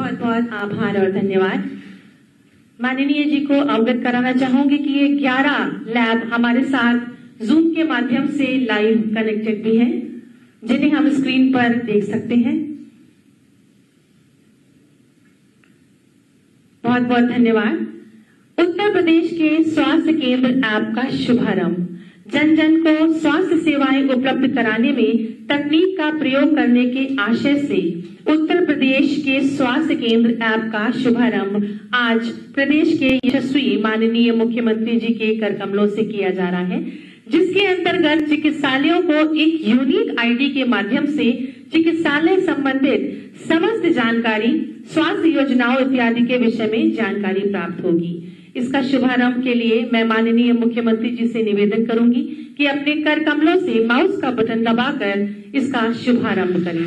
बहुत बहुत आभार और धन्यवाद। माननीय जी को अवगत कराना चाहूंगी कि ये 11 लैब हमारे साथ जूम के माध्यम से लाइव कनेक्टेड भी हैं, जिन्हें हम स्क्रीन पर देख सकते हैं। बहुत बहुत धन्यवाद। उत्तर प्रदेश के स्वास्थ्य केंद्र ऐप का शुभारंभ जन जन को स्वास्थ्य सेवाएं उपलब्ध कराने में तकनीक का प्रयोग करने के आशय से उत्तर प्रदेश के स्वास्थ्य केंद्र ऐप का शुभारंभ आज प्रदेश के यशस्वी माननीय मुख्यमंत्री जी के कर कमलों से किया जा रहा है, जिसके अंतर्गत चिकित्सालयों को एक यूनिक आईडी के माध्यम से चिकित्सालय संबंधित समस्त जानकारी, स्वास्थ्य योजनाओं इत्यादि के विषय में जानकारी प्राप्त होगी। इसका शुभारंभ के लिए मैं माननीय मुख्यमंत्री जी से निवेदन करूंगी कि अपने कर कमलों से माउस का बटन दबाकर इसका शुभारंभ करें।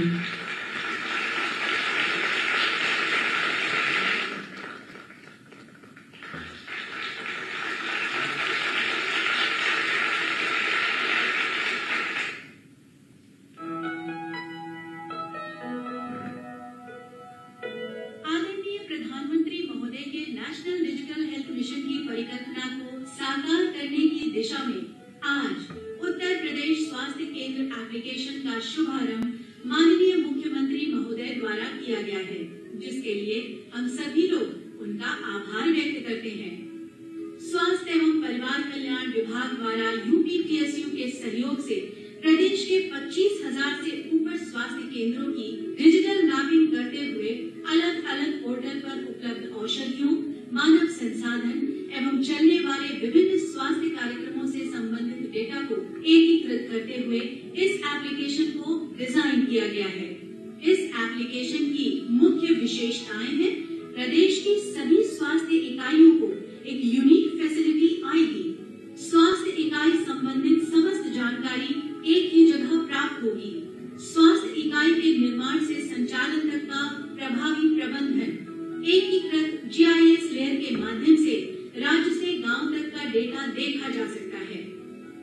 परिकल्पना को साकार करने की दिशा में आज उत्तर प्रदेश स्वास्थ्य केंद्र एप्लीकेशन का शुभारंभ माननीय मुख्यमंत्री महोदय द्वारा किया गया है, जिसके लिए हम सभी लोग उनका आभार व्यक्त करते हैं। स्वास्थ्य एवं परिवार कल्याण विभाग द्वारा यूपीपीएसयू के सहयोग से प्रदेश के 25,000 से ऊपर स्वास्थ्य केंद्रों की डिजिटल मैपिंग करते हुए अलग अलग पोर्टल पर उपलब्ध औषधियों, मानव संसाधन एवं चलने वाले विभिन्न स्वास्थ्य कार्यक्रमों से संबंधित डेटा को एकीकृत करते हुए इस एप्लीकेशन को डिजाइन किया गया है। इस एप्लीकेशन की मुख्य विशेषताएं हैं प्रदेश की सभी स्वास्थ्य इकाइयों को एक यूनिक फैसिलिटी आईडी, स्वास्थ्य इकाई संबंधित समस्त जानकारी एक ही जगह प्राप्त होगी, स्वास्थ्य इकाई के निर्माण से संचालन तक का प्रभावी प्रबंधन, एकीकृत जीआईएस लेयर के माध्यम से राज्य से गांव तक का डेटा देखा जा सकता है।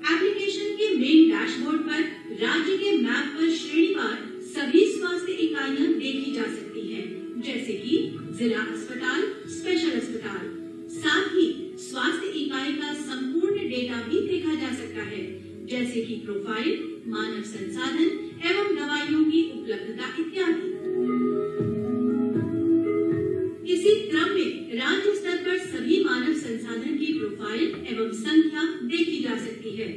एप्लीकेशन के मेन डैशबोर्ड पर राज्य के मैप पर श्रेणीवार सभी स्वास्थ्य इकाइयां देखी जा सकती हैं, जैसे कि जिला अस्पताल, स्पेशल अस्पताल। साथ ही स्वास्थ्य इकाई का संपूर्ण डेटा भी देखा जा सकता है, जैसे कि प्रोफाइल, मानव संसाधन एवं दवाइयों की उपलब्धता इत्यादि। इसी क्रम में राज्य स्तर पर सभी मानव संसाधन की प्रोफाइल एवं संख्या देखी जा सकती है।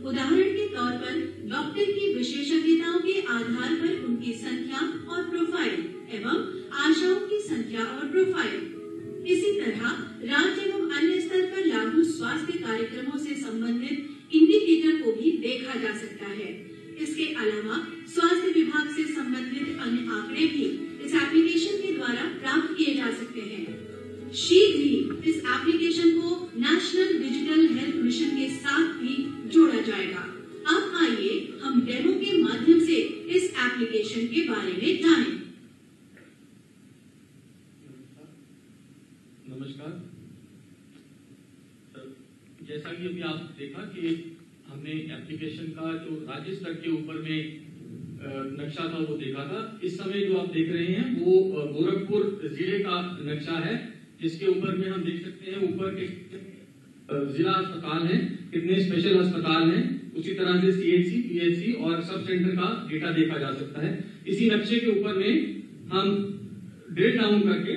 उदाहरण के तौर पर डॉक्टर की विशेषज्ञताओं के आधार पर उनकी संख्या और प्रोफाइल एवं आशाओं की संख्या और प्रोफाइल। इसी तरह राज्य एवं अन्य स्तर पर लागू स्वास्थ्य कार्यक्रमों से संबंधित इंडिकेटर को भी देखा जा सकता है। इसके अलावा स्वास्थ्य विभाग से संबंधित अन्य आंकड़े भी इस एप्लीकेशन के द्वारा प्राप्त किए जा सकते हैं। शीघ्र ही इस एप्लीकेशन को नेशनल डिजिटल हेल्थ मिशन के साथ भी जोड़ा जाएगा। अब आइए हम डेमो के माध्यम से इस एप्लीकेशन के बारे में जानें। नमस्कार। जैसा कि अभी आप देखा कि हमने एप्लीकेशन का जो राज्य स्तर के ऊपर में नक्शा था वो देखा था। इस समय जो आप देख रहे हैं वो गोरखपुर जिले का नक्शा है, जिसके ऊपर में हम देख सकते हैं ऊपर के जिला अस्पताल हैं, कितने स्पेशल अस्पताल हैं, उसी तरह से सीएचसी, पीएचसी और सब सेंटर का डेटा देखा जा सकता है। इसी नक्शे के ऊपर में हम ड्रिल डाउन करके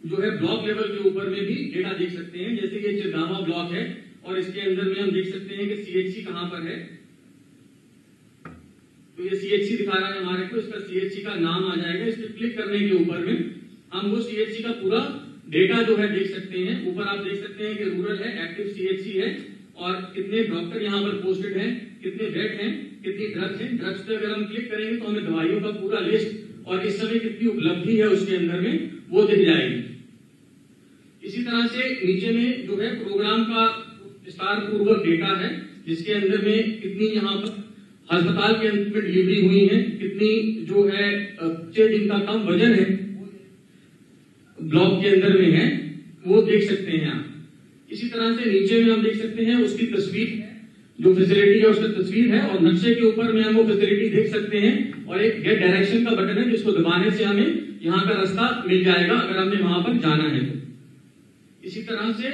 जो है ब्लॉक लेवल के ऊपर में भी डेटा देख सकते हैं। जैसे कि चिरगावा ब्लॉक है और इसके अंदर में हम देख सकते हैं कि सीएचसी कहां पर है। तो ये सीएचसी दिखा रहा है हमारे को, इसका सीएचसी का नाम आ जाएगा। इस पर क्लिक करने के ऊपर में हम वो सीएचसी का पूरा डेटा जो है देख सकते हैं। ऊपर आप देख सकते हैं कि रूरल है, एक्टिव सीएचसी है और कितने डॉक्टर यहाँ पर पोस्टेड हैं, कितने बेड हैं, कितनी ड्रग्स हैं। ड्रग्स पे अगर हम क्लिक करेंगे तो हमें दवाइयों का पूरा लिस्ट और इस समय कितनी उपलब्धि है उसके अंदर में वो दिख जाएगी। इसी तरह से नीचे में जो है प्रोग्राम का विस्तार पूर्वक डेटा है, जिसके अंदर में कितनी यहाँ पर अस्पताल के अंदर में डिलीवरी हुई है, कितनी जो है जिनका कम वजन है ब्लॉक के अंदर में है, वो देख सकते हैं आप। इसी तरह से नीचे में हम देख सकते हैं उसकी तस्वीर है, जो फैसिलिटी है उसका तस्वीर है और नक्शे के ऊपर में हम वो फैसिलिटी देख सकते हैं और एक गेट डायरेक्शन का बटन है जिसको दबाने से हमें यहाँ का रास्ता मिल जाएगा अगर हमने वहां पर जाना है तो। इसी तरह से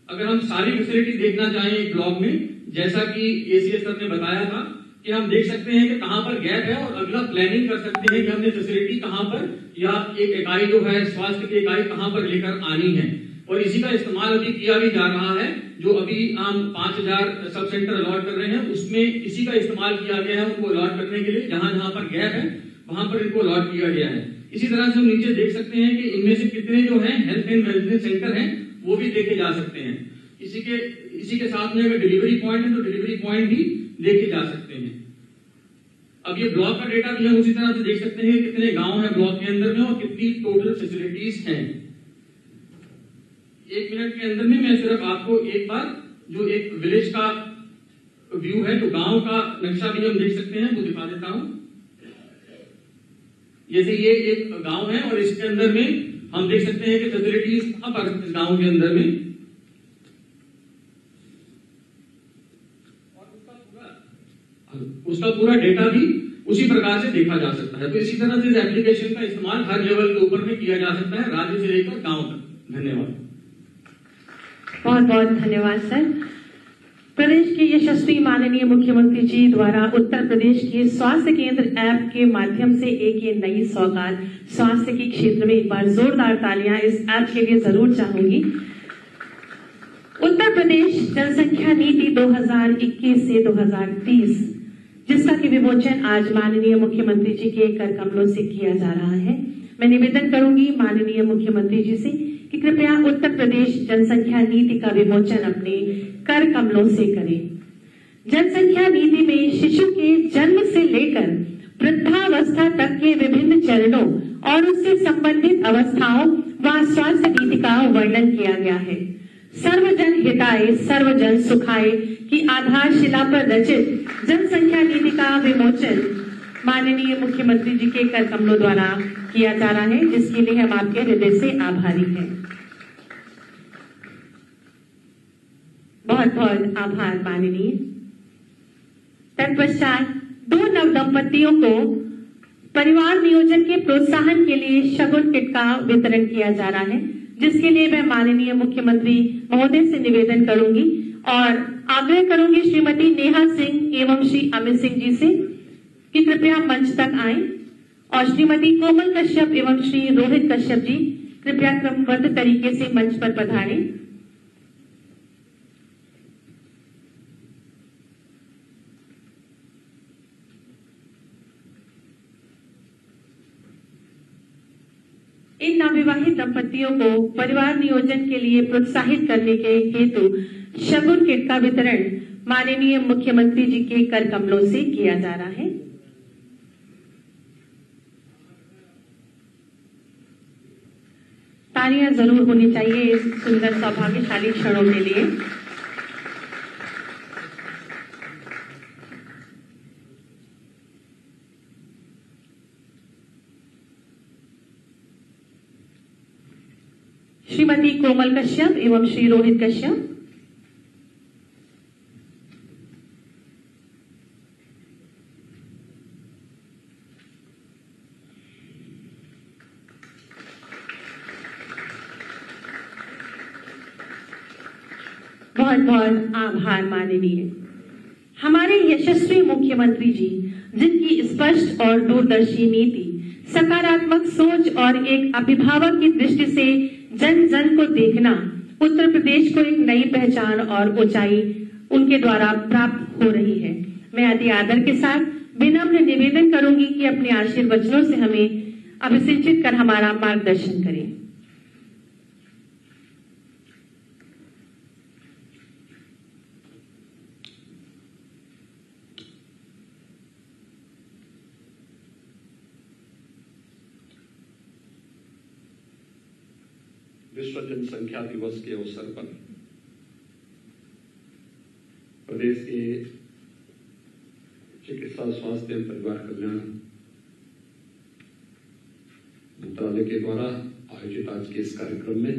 अगर हम सारी फैसिलिटी देखना चाहें एक ब्लॉक में, जैसा कि एसीएस सर ने बताया था कि हम देख सकते हैं कि कहां पर गैप है और अगला प्लानिंग कर सकते हैं कि हमने फैसिलिटी कहां पर या एक इकाई जो है स्वास्थ्य की इकाई कहां पर लेकर आनी है। और इसी का इस्तेमाल अभी किया भी जा रहा है। जो अभी हम 5000 सब सेंटर अलॉट कर रहे हैं उसमें इसी का इस्तेमाल किया गया है उनको अलॉट करने के लिए। जहां जहां पर गैप है वहां पर इनको अलॉट किया गया है। इसी तरह से हम नीचे देख सकते हैं कि इनमें से कितने जो है हेल्थ एंड वेलनेस सेंटर हैं वो भी देखे जा सकते हैं। इसी के साथ में अगर डिलीवरी पॉइंट है तो डिलीवरी पॉइंट भी देखे जा सकते हैं। अब ये ब्लॉक का डेटा भी हम उसी तरह से देख सकते हैं कितने गांव हैं ब्लॉक के अंदर में और कितनी टोटल फैसिलिटीज हैं। 1 मिनट के अंदर में मैं सिर्फ आपको एक बार जो एक विलेज का व्यू है तो गांव का नक्शा भी हम देख सकते हैं वो दिखा देता हूं। जैसे ये एक गांव है और इसके अंदर में हम देख सकते हैं कि फैसिलिटीज कहां पर इस गांव के अंदर में उसका पूरा डेटा भी उसी प्रकार से देखा जा सकता है। तो इसी तरह से इस एप्लीकेशन का इस्तेमाल हर लेवल के ऊपर में किया जा सकता है, राज्य से लेकर गांव तक। धन्यवाद। बहुत बहुत धन्यवाद सर। प्रदेश के यशस्वी माननीय मुख्यमंत्री जी द्वारा उत्तर प्रदेश के स्वास्थ्य केंद्र ऐप के माध्यम से एक ये नई सौगात स्वास्थ्य के क्षेत्र में, एक बार जोरदार तालियां इस ऐप के लिए जरूर चाहूंगी। उत्तर प्रदेश जनसंख्या नीति 2021 से 2030 जिसका कि विमोचन आज माननीय मुख्यमंत्री जी के कर कमलों से किया जा रहा है। मैं निवेदन करूंगी माननीय मुख्यमंत्री जी से कि कृपया उत्तर प्रदेश जनसंख्या नीति का विमोचन अपने कर कमलों से करें। जनसंख्या नीति में शिशु के जन्म से लेकर वृद्धावस्था तक के विभिन्न चरणों और उससे संबंधित अवस्थाओं व स्वास्थ्य नीति का वर्णन किया गया है। सर्वजन हिताय सर्वजन सुखाय की आधारशिला पर रचित जनसंख्या नीति का विमोचन माननीय मुख्यमंत्री जी के कर कमलों द्वारा किया जा रहा है, जिसके लिए हम आपके हृदय से आभारी हैं। बहुत बहुत आभार माननीय। तत्पश्चात 2 नवदंपतियों को परिवार नियोजन के प्रोत्साहन के लिए शगुन किट का वितरण किया जा रहा है, जिसके लिए मैं माननीय मुख्यमंत्री महोदय से निवेदन करूंगी और आग्रह करूंगी श्रीमती नेहा सिंह एवं श्री अमित सिंह जी से कि कृपया मंच तक आएं और श्रीमती कोमल कश्यप एवं श्री रोहित कश्यप जी कृपया क्रमबद्ध तरीके से मंच पर पधारें। इन नवविवाहित दंपतियों को परिवार नियोजन के लिए प्रोत्साहित करने के हेतु शगुन किट का वितरण माननीय मुख्यमंत्री जी के कर कमलों से किया जा रहा है। तालियां जरूर होनी चाहिए इस सुंदर सौभाग्यशाली क्षणों के लिए। श्रीमती कोमल कश्यप एवं श्री रोहित कश्यप। बहुत बहुत आभार माननीय। हमारे यशस्वी मुख्यमंत्री जी जिनकी स्पष्ट और दूरदर्शी नीति, सकारात्मक सोच और एक अभिभावक की दृष्टि से जन जन को देखना उत्तर प्रदेश को एक नई पहचान और ऊंचाई उनके द्वारा प्राप्त हो रही है। मैं अति आदर के साथ विनम्र निवेदन करूंगी कि अपने आशीर्वचनों से हमें अभिषेचित कर हमारा मार्गदर्शन करें। विश्व जनसंख्या दिवस के अवसर पर प्रदेश के चिकित्सा स्वास्थ्य एवं परिवार कल्याण मंत्रालय के द्वारा आयोजित आज के इस कार्यक्रम में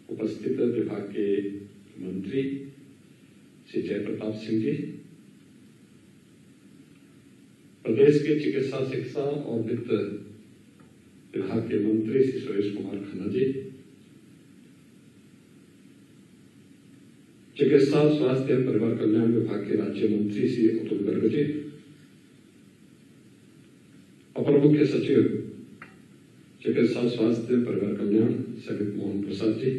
उपस्थित विभाग के मंत्री श्री जयप्रताप सिंह जी, प्रदेश के चिकित्सा शिक्षा और वित्त विभाग के मंत्री श्री सुरेश कुमार खन्ना जी, चिकित्सा स्वास्थ्य एवं परिवार कल्याण विभाग के राज्य मंत्री श्री अतुल गर्ग जी, अपर मुख्य सचिव चिकित्सा स्वास्थ्य एवं परिवार कल्याण समित मोहन प्रसाद जी,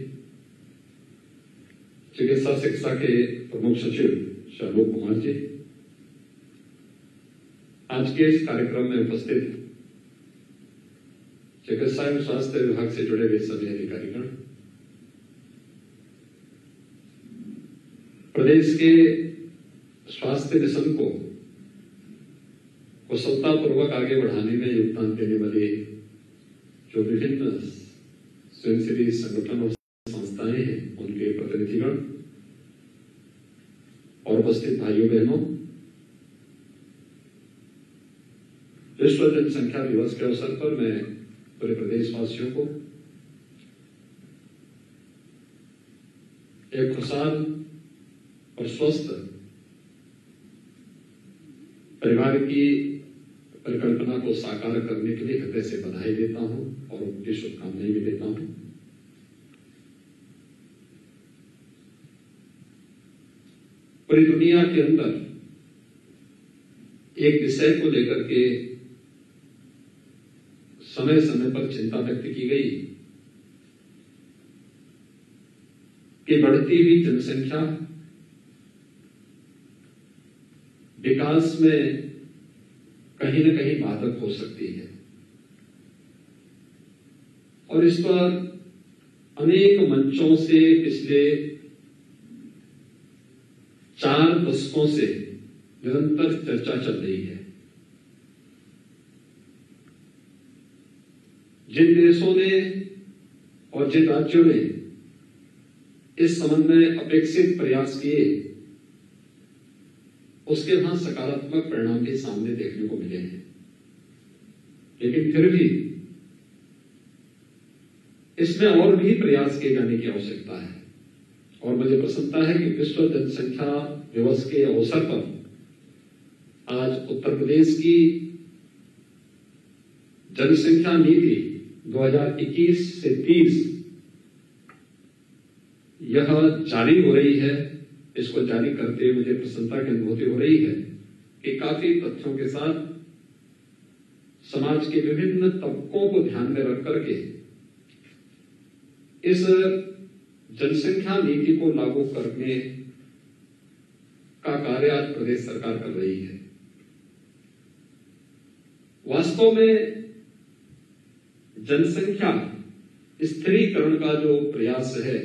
चिकित्सा शिक्षा के प्रमुख सचिव शर्मो कुमार जी, आज के इस कार्यक्रम में उपस्थित चिकित्सा एवं स्वास्थ्य विभाग से जुड़े हुए सभी अधिकारीगण, प्रदेश के स्वास्थ्य मिशन को कुशलतापूर्वक आगे बढ़ाने में योगदान देने वाले जो विभिन्न स्वयंसेवी संगठन और संस्थाएं हैं, उनके प्रतिनिधिगण और उपस्थित भाइयों बहनों, विश्व जनसंख्या दिवस के अवसर पर मैं पूरे प्रदेशवासियों को एक खुशहाल और स्वस्थ परिवार की परिकल्पना को साकार करने के लिए हृदय से बधाई देता हूं और उनकी शुभकामनाएं भी देता हूं। पूरी दुनिया के अंदर एक विषय को लेकर के समय समय पर चिंता व्यक्त की गई कि बढ़ती हुई जनसंख्या विकास में कहीं न कहीं बाधक हो सकती है, और इस पर अनेक मंचों से पिछले 4 दशकों से निरंतर चर्चा चल रही है। जिन देशों ने और जिन राज्यों ने इस संबंध में अपेक्षित प्रयास किए, उसके वहां सकारात्मक परिणाम भी सामने देखने को मिले हैं, लेकिन फिर भी इसमें और भी प्रयास किए जाने की आवश्यकता है। और मुझे प्रसन्नता है कि विश्व जनसंख्या दिवस के अवसर पर आज उत्तर प्रदेश की जनसंख्या नीति 2021 से 30 यह जारी हो रही है। इसको जारी करते हुए मुझे प्रसन्नता की अनुभूति हो रही है कि काफी तथ्यों के साथ समाज के विभिन्न तबकों को ध्यान में रख करके इस जनसंख्या नीति को लागू करने का कार्य आज प्रदेश सरकार कर रही है। वास्तव में जनसंख्या स्थिरीकरण का जो प्रयास है,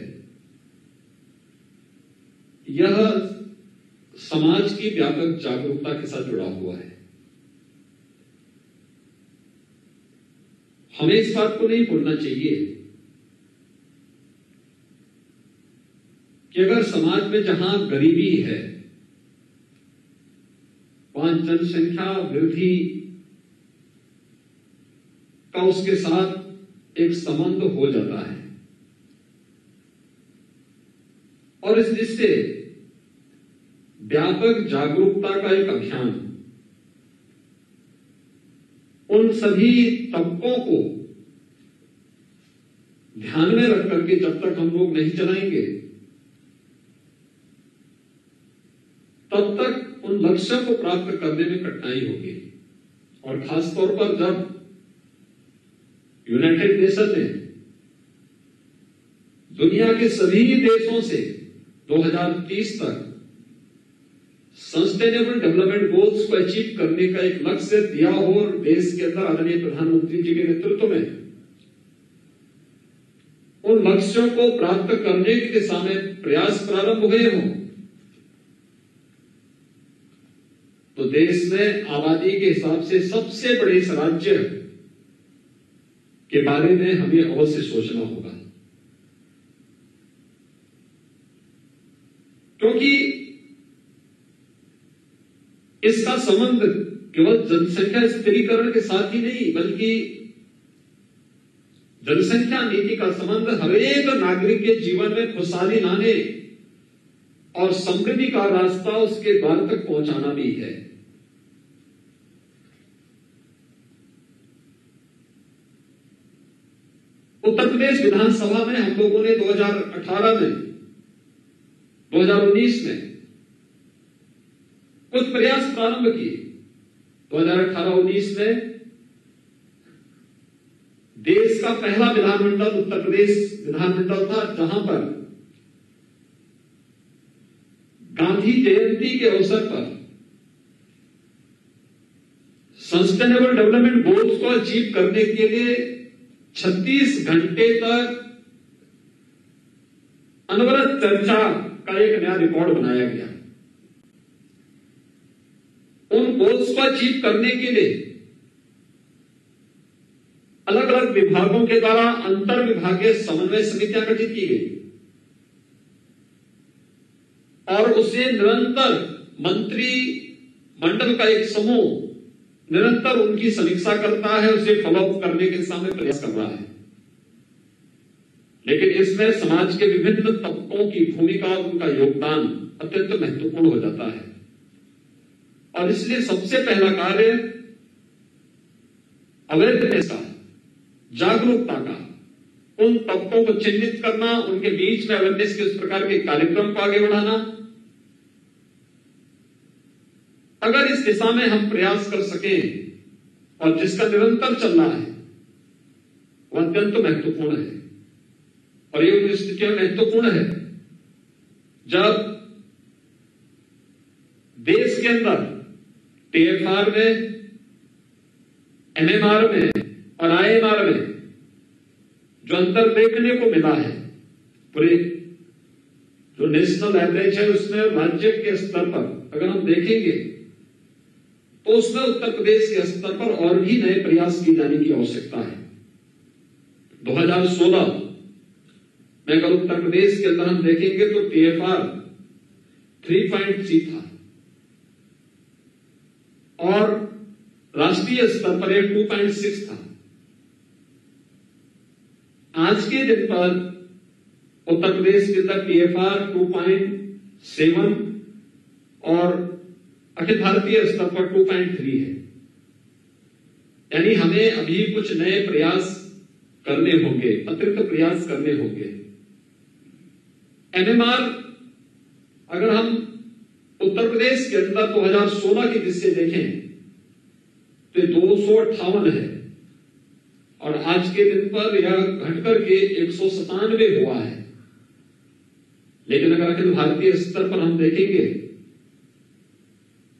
यह समाज की व्यापक जागरूकता के साथ जुड़ा हुआ है। हमें इस बात को नहीं भूलना चाहिए कि अगर समाज में जहां गरीबी है, वहां जनसंख्या वृद्धि का उसके साथ एक संबंध हो जाता है, और इस जिससे व्यापक जागरूकता का एक अभियान उन सभी तबकों को ध्यान में रख करके जब तक हम लोग नहीं चलाएंगे, तब तक उन लक्ष्यों को प्राप्त करने में कठिनाई होगी। और खासतौर पर जब यूनाइटेड नेशन ने दुनिया के सभी देशों से 2030 तक सस्टेनेबल डेवलपमेंट गोल्स को अचीव करने का एक लक्ष्य दिया हो, और देश के अंदर आदरणीय प्रधानमंत्री जी के नेतृत्व में उन लक्ष्यों को प्राप्त करने की दिशा में प्रयास प्रारंभ हुए हों, तो देश में आबादी के हिसाब से सबसे बड़े इस राज्य के बारे में हमें अवश्य सोचना होगा, क्योंकि इसका संबंध केवल जनसंख्या स्थिरीकरण के साथ ही नहीं, बल्कि जनसंख्या नीति का संबंध हर एक नागरिक के जीवन में खुशहाली लाने और समृद्धि का रास्ता उसके द्वार तक पहुंचाना भी है। उत्तर प्रदेश विधानसभा में हम लोगों ने 2018 में 2019 में कुछ प्रयास प्रारंभ किए। 2018-19 में देश का पहला विधानमंडल उत्तर प्रदेश विधानमंडल था, जहां पर गांधी जयंती के अवसर पर सस्टेनेबल डेवलपमेंट गोल्स को अचीव करने के लिए 36 घंटे तक अनवरत चर्चा का एक नया रिकॉर्ड बनाया गया। उन गोल्स को अचीव करने के लिए अलग अलग विभागों के द्वारा अंतर विभागीय समन्वय समितियां गठित की गई और उसे निरंतर मंत्री मंडल का एक समूह निरंतर उनकी समीक्षा करता है, उसे फॉलोअप करने के दिशा में प्रयास कर रहा है। लेकिन इसमें समाज के विभिन्न तबकों की भूमिका और उनका योगदान अत्यंत महत्वपूर्ण हो जाता है और इसलिए सबसे पहला कार्य अवेयरनेस का, जागरूकता का, उन तबकों को चिन्हित करना, उनके बीच में अवेयरनेस के उस प्रकार के कार्यक्रम को आगे बढ़ाना। अगर इस दिशा में हम प्रयास कर सकें और जिसका निरंतर चल रहा है वह अत्यंत महत्वपूर्ण है और ये उन स्थितियों में महत्वपूर्ण है जब देश के अंदर टीएफआर में, एमएमआर में और आईएमआर में जो अंतर देखने को मिला है, पूरे जो नेशनल एवरेज है उसमें राज्य के स्तर पर अगर हम देखेंगे तो उसमें उत्तर प्रदेश के स्तर पर और भी नए प्रयास किए जाने की आवश्यकता है। 2016 में अगर उत्तर प्रदेश के अंदर हम देखेंगे तो टीएफआर 3.3 था और राष्ट्रीय स्तर पर 2.6 था। आज के दिन पर उत्तर प्रदेश के अंदर टीएफआर 2.7 और अखिल भारतीय स्तर पर 2.3 है। यानी हमें अभी कुछ नए प्रयास करने होंगे, अतिरिक्त प्रयास करने होंगे। एमएमआर अगर हम उत्तर प्रदेश के अंदर 2016 की दृष्टि से देखें तो 258 है और आज के दिन पर यह घटकर के 197 हुआ है। लेकिन अगर अखिल भारतीय स्तर पर हम देखेंगे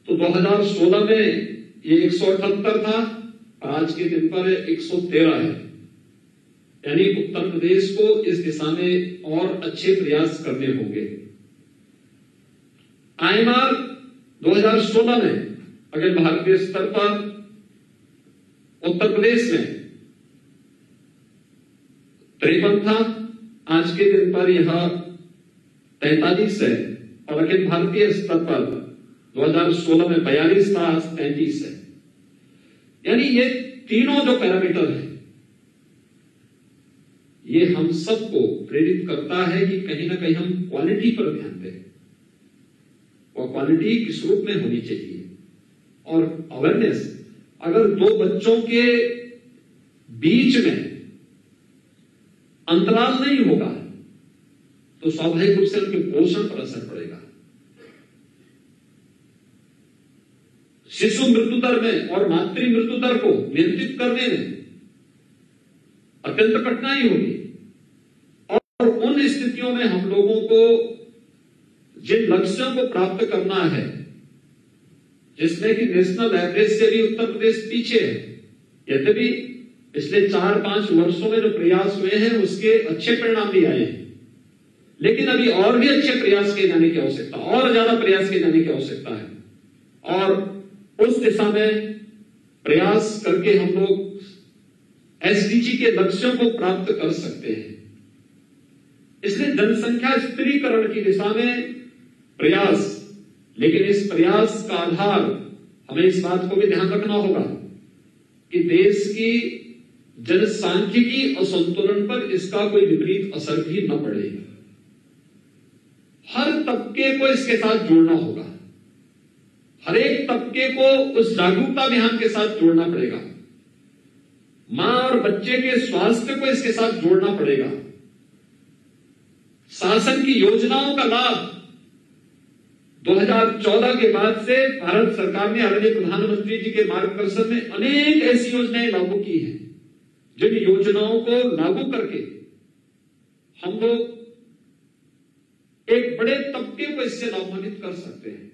तो 2016 में ये 178 था और आज के दिन पर 113 है। यानी उत्तर प्रदेश को इस दिशा में और अच्छे प्रयास करने होंगे। आईएमआर 2016 में अगर भारतीय स्तर पर उत्तर प्रदेश में 53 था, आज के दिन पर यह 43 है और अखिल भारतीय स्तर पर 2016 में 42 था, आज 33 है। यानी ये तीनों जो पैरामीटर है ये हम सबको प्रेरित करता है कि कहीं ना कहीं हम क्वालिटी पर ध्यान दें और क्वालिटी किस रूप में होनी चाहिए। और अवेयरनेस, अगर दो बच्चों के बीच में अंतराल नहीं होगा तो स्वाभाविक रूप से उनके पोषण पर असर पड़ेगा। शिशु मृत्यु दर में और मातृ मृत्यु दर को नियंत्रित करने में अत्यंत कठिनाई होगी और उन स्थितियों में हम लोगों को जिन लक्ष्यों को प्राप्त करना है, जिसमें कि नेशनल एवरेज से भी उत्तर प्रदेश पीछे है, यद्यपि पिछले 4-5 वर्षों में जो प्रयास हुए हैं उसके अच्छे परिणाम भी आए हैं, लेकिन अभी और भी अच्छे प्रयास किए जाने की आवश्यकता, और ज्यादा प्रयास किए जाने की आवश्यकता है और उस दिशा में प्रयास करके हम लोग एसडीजी के लक्ष्यों को प्राप्त कर सकते हैं। इसलिए जनसंख्या स्थिरीकरण की दिशा में प्रयास, लेकिन इस प्रयास का आधार हमें इस बात को भी ध्यान रखना होगा कि देश की जनसांख्यिकी असंतुलन पर इसका कोई विपरीत असर भी न पड़े। हर तबके को इसके साथ जोड़ना होगा, हर एक तबके को उस जागरूकता अभियान के साथ जोड़ना पड़ेगा, मां और बच्चे के स्वास्थ्य को इसके साथ जोड़ना पड़ेगा। शासन की योजनाओं का लाभ 2014 के बाद से भारत सरकार ने आदरणीय प्रधानमंत्री जी के मार्गदर्शन में अनेक ऐसी योजनाएं लागू की हैं, जिन योजनाओं को लागू करके हम लोग एक बड़े तबके को इससे लाभान्वित कर सकते हैं।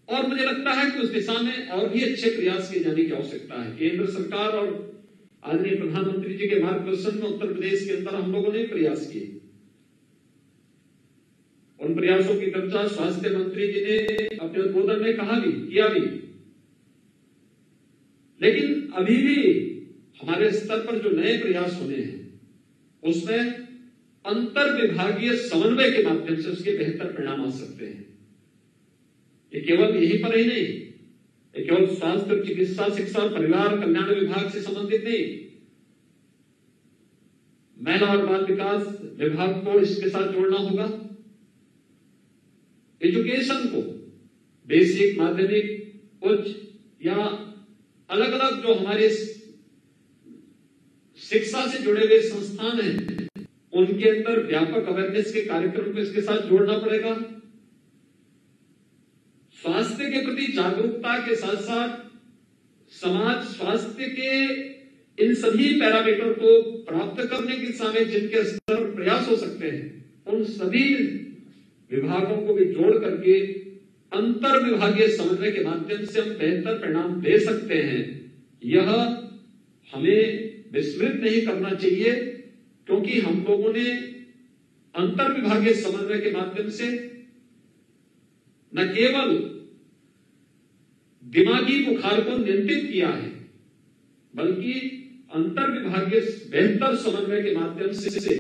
और मुझे लगता है कि उस दिशा में और भी अच्छे प्रयास किए जाने की आवश्यकता है। केंद्र सरकार और आदरणीय प्रधानमंत्री जी के मार्गदर्शन में उत्तर प्रदेश के अंदर हम लोगों ने प्रयास किए। उन प्रयासों की चर्चा स्वास्थ्य मंत्री जी ने अपने उद्बोधन में कहा भी, किया भी, लेकिन अभी भी हमारे स्तर पर जो नए प्रयास होने हैं उसमें अंतर विभागीय समन्वय के माध्यम से उसके बेहतर परिणाम आ सकते हैं। ये केवल यहीं पर ही नहीं, ये केवल स्वास्थ्य, चिकित्सा, शिक्षा और परिवार कल्याण विभाग से संबंधित नहीं, महिला और बाल विकास विभाग को इसके साथ जोड़ना होगा। एजुकेशन को बेसिक, माध्यमिक, उच्च या अलग अलग जो हमारे शिक्षा से जुड़े हुए संस्थान हैं उनके अंदर व्यापक अवेयरनेस के कार्यक्रम को इसके साथ जोड़ना पड़ेगा। स्वास्थ्य के प्रति जागरूकता के साथ साथ समाज स्वास्थ्य के इन सभी पैरामीटर को प्राप्त करने की दिशा में जिनके स्तर पर प्रयास हो सकते हैं उन सभी विभागों को भी जोड़ करके अंतर विभागीय समन्वय के माध्यम से हम बेहतर परिणाम दे सकते हैं। यह हमें विस्मृत नहीं करना चाहिए, क्योंकि हम लोगों ने अंतर विभागीय समन्वय के माध्यम से न केवल दिमागी बुखार को नियंत्रित किया है, बल्कि अंतर विभागीय बेहतर समन्वय के माध्यम से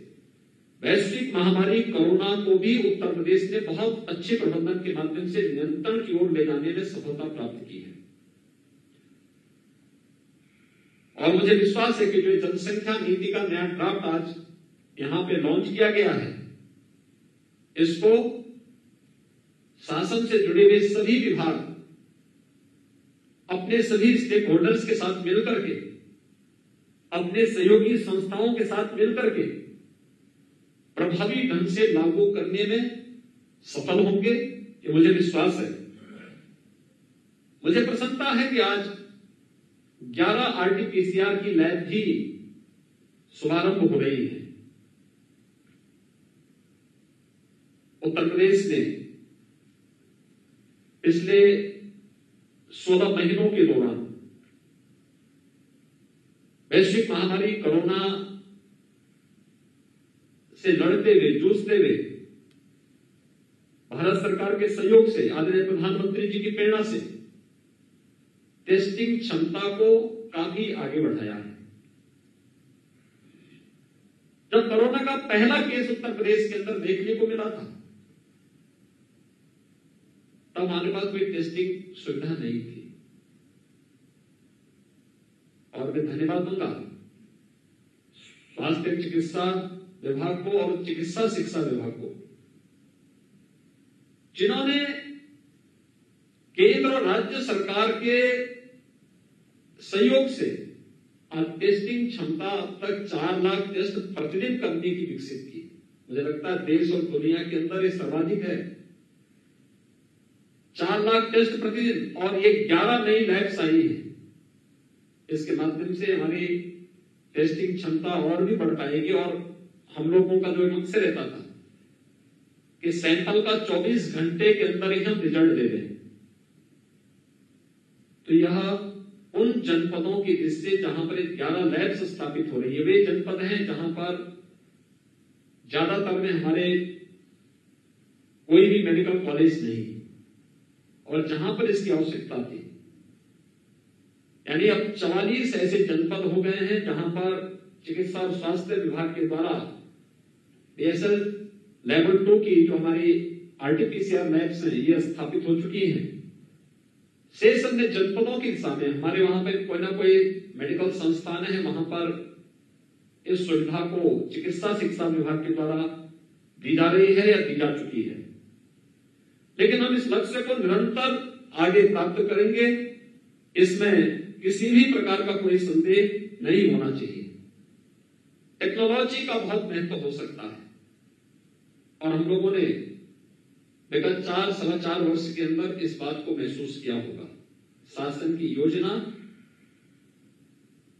वैश्विक महामारी कोरोना को भी उत्तर प्रदेश ने बहुत अच्छे प्रबंधन के माध्यम से नियंत्रण की ओर ले जाने में सफलता प्राप्त की है। और मुझे विश्वास है कि जो जनसंख्या नीति का नया ड्राफ्ट आज यहां पे लॉन्च किया गया है, इसको शासन से जुड़े हुए सभी विभाग अपने सभी स्टेक होल्डर्स के साथ मिलकर के, अपने सहयोगी संस्थाओं के साथ मिलकर के प्रभावी ढंग से लागू करने में सफल होंगे, ये मुझे विश्वास है। मुझे प्रसन्नता है कि आज 11 RT-PCR की लैब भी शुभारंभ हो रही है। उत्तर प्रदेश ने पिछले 16 महीनों के दौरान वैश्विक महामारी कोरोना से लड़ते हुए, जूझते हुए, भारत सरकार के सहयोग से, आदरणीय प्रधानमंत्री जी की प्रेरणा से टेस्टिंग क्षमता को काफी आगे बढ़ाया है। जब कोरोना का पहला केस उत्तर प्रदेश के अंदर देखने को मिला था, तब हमारे पास कोई टेस्टिंग सुविधा नहीं थी। और मैं धन्यवाद दूंगा स्वास्थ्य चिकित्सा विभाग को और चिकित्सा शिक्षा विभाग को, जिन्होंने केंद्र और राज्य सरकार के सहयोग से टेस्टिंग क्षमता अब तक 4 लाख टेस्ट प्रतिदिन करने की विकसित की। मुझे लगता है देश और दुनिया के अंदर ये सर्वाधिक है, 4 लाख टेस्ट प्रतिदिन। और ये 11 नई लैब्स आई है। इसके माध्यम से हमारी टेस्टिंग क्षमता और भी बढ़ पाएगी। और हम लोगों का जो मकसद रहता था कि सैंपल का 24 घंटे के अंदर ही हम रिजल्ट दे दें, तो यह उन जनपदों की जिससे जहां पर 11 लैब्स स्थापित हो रही है, वे जनपद हैं जहां पर ज्यादातर में हमारे कोई भी मेडिकल कॉलेज नहीं, और जहां पर इसकी आवश्यकता थी। यानी अब 44 ऐसे जनपद हो गए हैं जहां पर चिकित्सा और स्वास्थ्य विभाग के द्वारा BSL लेवल 2 की जो हमारी RT-PCR लैब्स हैं, ये स्थापित हो चुकी हैं। शेष अन्य जनपदों की दिशा में हमारे वहां पर कोई ना कोई मेडिकल संस्थान है, वहां पर इस सुविधा को चिकित्सा शिक्षा विभाग के द्वारा दी जा रही है या दी जा चुकी है, लेकिन हम इस लक्ष्य को निरंतर आगे प्राप्त करेंगे, इसमें किसी भी प्रकार का कोई संदेह नहीं होना चाहिए। टेक्नोलॉजी का बहुत महत्व हो सकता है और हम लोगों ने विगत 4-4.25 वर्ष के अंदर इस बात को महसूस किया होगा। शासन की योजना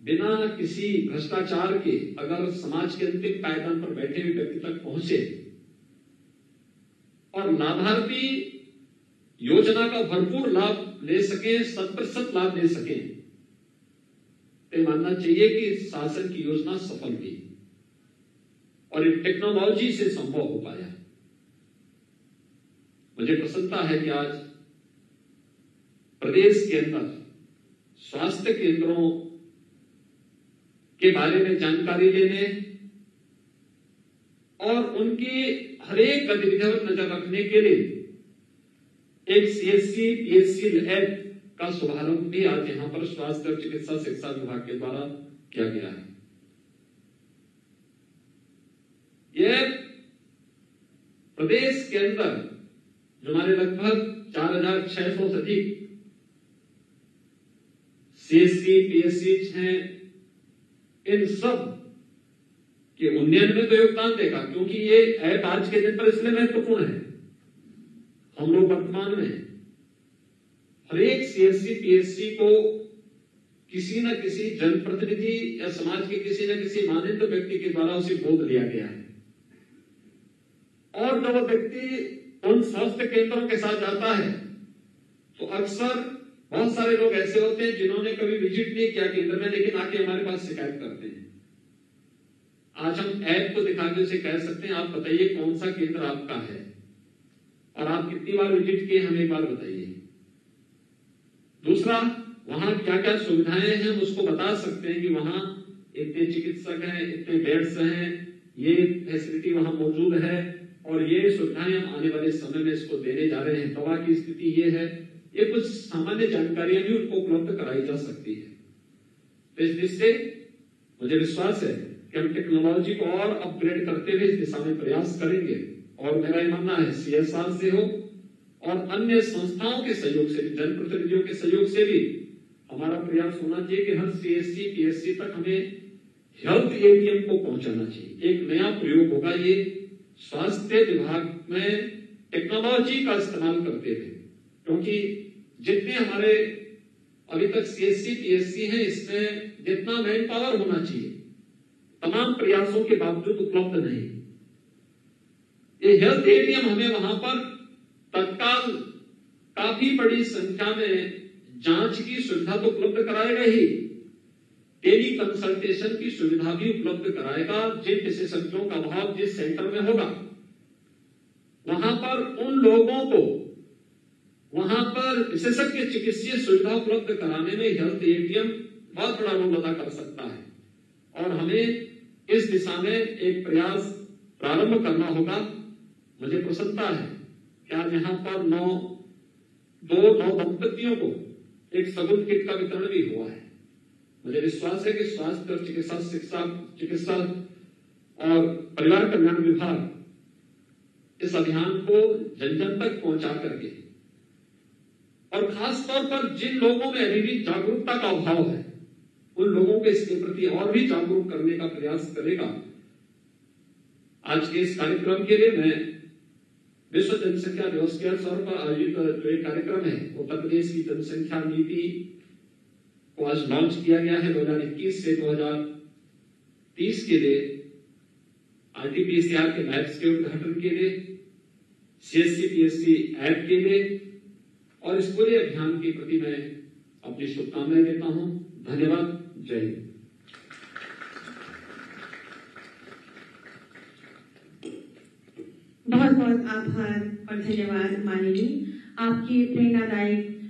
बिना किसी भ्रष्टाचार के अगर समाज के अंतिम पायदान पर बैठे हुए व्यक्ति तक पहुंचे और लाभार्थी योजना का भरपूर लाभ ले सके, 100% लाभ ले सके, तो मानना चाहिए कि शासन की योजना सफल हुई और ये टेक्नोलॉजी से संभव हो पाया। मुझे प्रसन्नता है कि आज प्रदेश के अंदर स्वास्थ्य केंद्रों के बारे में जानकारी लेने और उनकी हर एक गतिविधियों पर नजर रखने के लिए एक CHC PHC लैब का शुभारंभ भी आज यहां पर स्वास्थ्य और चिकित्सा शिक्षा विभाग के द्वारा किया गया है। यह प्रदेश के अंदर जो हमारे लगभग 4,600 से अधिक CHC PHC हैं, इन सब के उन्नयन में तो योगदान देगा, क्योंकि ये ऐप आज के दिन पर इसलिए महत्वपूर्ण है। हम लोग वर्तमान में हर एक CHC PHC को किसी न किसी जनप्रतिनिधि या समाज के किसी न किसी मानित व्यक्ति के द्वारा उसे गोद लिया गया है और जब वो व्यक्ति उन स्वास्थ्य केंद्रों के साथ जाता है तो अक्सर बहुत सारे लोग ऐसे होते हैं जिन्होंने कभी विजिट नहीं किया केंद्र में, लेकिन आके हमारे पास शिकायत करते हैं। आज हम ऐप को दिखा के उसे कह सकते हैं, आप बताइए कौन सा केंद्र आपका है और आप कितनी बार विजिट किए, हमें एक बार बताइए। दूसरा, वहां क्या क्या सुविधाएं हैं हम उसको बता सकते हैं कि वहां इतने चिकित्सक हैं, इतने बेड्स हैं, ये फैसिलिटी वहां मौजूद है और ये सुविधाएं हम आने वाले समय में इसको देने जा रहे हैं, दवा की स्थिति ये है। ये कुछ सामान्य जानकारियां भी उनको उपलब्ध कराई जा सकती है। तो इस दृष्टि से मुझे विश्वास है कि हम टेक्नोलॉजी को और अपग्रेड करते हुए इस दिशा में प्रयास करेंगे और मेरा ये मानना है CSR से हो और अन्य संस्थाओं के सहयोग से, जनप्रतिनिधियों के सहयोग से भी हमारा प्रयास होना चाहिए कि हर CHC PHC तक हमें हेल्थ ATM को पहुंचाना चाहिए। एक नया प्रयोग होगा ये स्वास्थ्य विभाग में टेक्नोलॉजी का इस्तेमाल करते हुए, क्योंकि जितने हमारे अभी तक CHC PHC हैं इसमें जितना मैन पावर होना चाहिए तमाम प्रयासों के बावजूद उपलब्ध नहीं। ये हेल्थ ATM हमें वहां पर तत्काल काफी बड़ी संख्या में जांच की सुविधा तो उपलब्ध कराएगा ही, टेली कंसल्टेशन की सुविधा भी उपलब्ध कराएगा। जिन विशेषज्ञों का अभाव जिस सेंटर में होगा वहां पर उन लोगों को वहां पर विशेषज्ञ चिकित्सीय सुविधा उपलब्ध कराने में हेल्थ ATM बहुत बड़ा रोल अदा कर सकता है और हमें इस दिशा में एक प्रयास प्रारंभ करना होगा। मुझे प्रसन्नता है कि आज यहाँ पर दो दंपतियों को एक सगुन किट का वितरण भी हुआ है। मुझे विश्वास है कि स्वास्थ्य और चिकित्सा और परिवार कल्याण विभाग इस अभियान को जन जन तक पहुंचा करके और खास तौर पर जिन लोगों में अभी भी जागरूकता का अभाव है उन लोगों को इसके प्रति और भी जागरूक करने का प्रयास करेगा। आज के इस कार्यक्रम के लिए मैं विश्व जनसंख्या दिवस के अवसर पर आयोजित जो एक कार्यक्रम है उत्तर प्रदेश की जनसंख्या नीति को आज लॉन्च किया गया है 2021 से 2030 के लिए RT-PCR के लैब्स के उद्घाटन के लिए, CHC PHC ऐप के लिए और इस पूरे अभियान के प्रति मैं अपनी शुभकामनाएं देता हूं। धन्यवाद। जय हिंद। बहुत बहुत आभार और धन्यवाद माननीय, आपके प्रेरणादायक